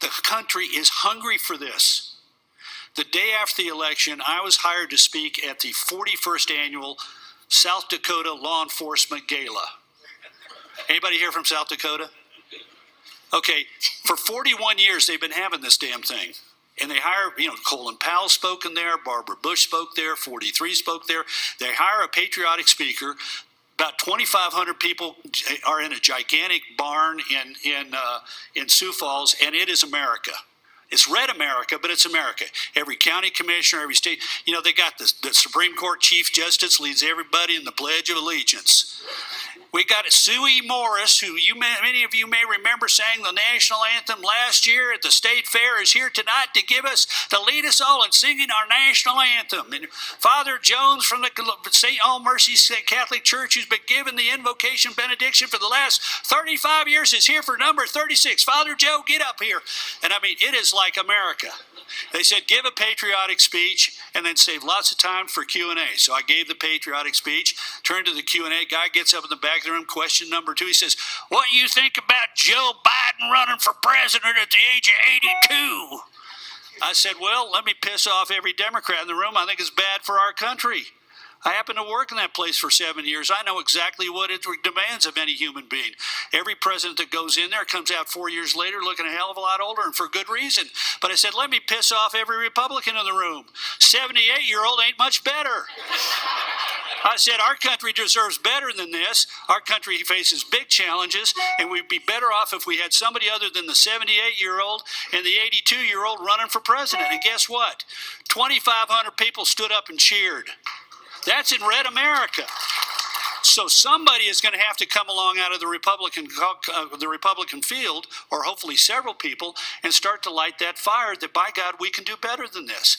The country is hungry for this. The day after the election, I was hired to speak at the 41st annual South Dakota Law Enforcement Gala. Anybody here from South Dakota? Okay, for 41 years they've been having this damn thing. And they hire, Colin Powell spoke in there, Barbara Bush spoke there, 43 spoke there. They hire a patriotic speaker. About 2,500 people are in a gigantic barn in Sioux Falls, and it is America. It's red America, but it's America. Every county commissioner, every state, they got the Supreme Court Chief Justice leads everybody in the Pledge of Allegiance. We got Suey Morris, who many of you may remember sang the national anthem last year at the State Fair, is here tonight to lead us all in singing our national anthem. And Father Jones from the St. All Mercies Catholic Church, who's been given the invocation benediction for the last 35 years, is here for number 36. Father Joe, get up here. And it is like America. They said, give a patriotic speech and then save lots of time for Q&A. So I gave the patriotic speech, turned to the Q&A. Guy gets up in the back of the room, question number 2. He says, what do you think about Joe Biden running for president at the age of 82? I said, well, let me piss off every Democrat in the room. I think it's bad for our country. I happened to work in that place for 7 years. I know exactly what it demands of any human being. Every president that goes in there comes out 4 years later looking a hell of a lot older, and for good reason. But I said, let me piss off every Republican in the room. 78-year-old ain't much better. I said, our country deserves better than this. Our country faces big challenges, and we'd be better off if we had somebody other than the 78-year-old and the 82-year-old running for president. And guess what? 2,500 people stood up and cheered. That's in red America. So somebody is going to have to come along out of the Republican field, or hopefully several people, and start to light that fire that, by God, we can do better than this.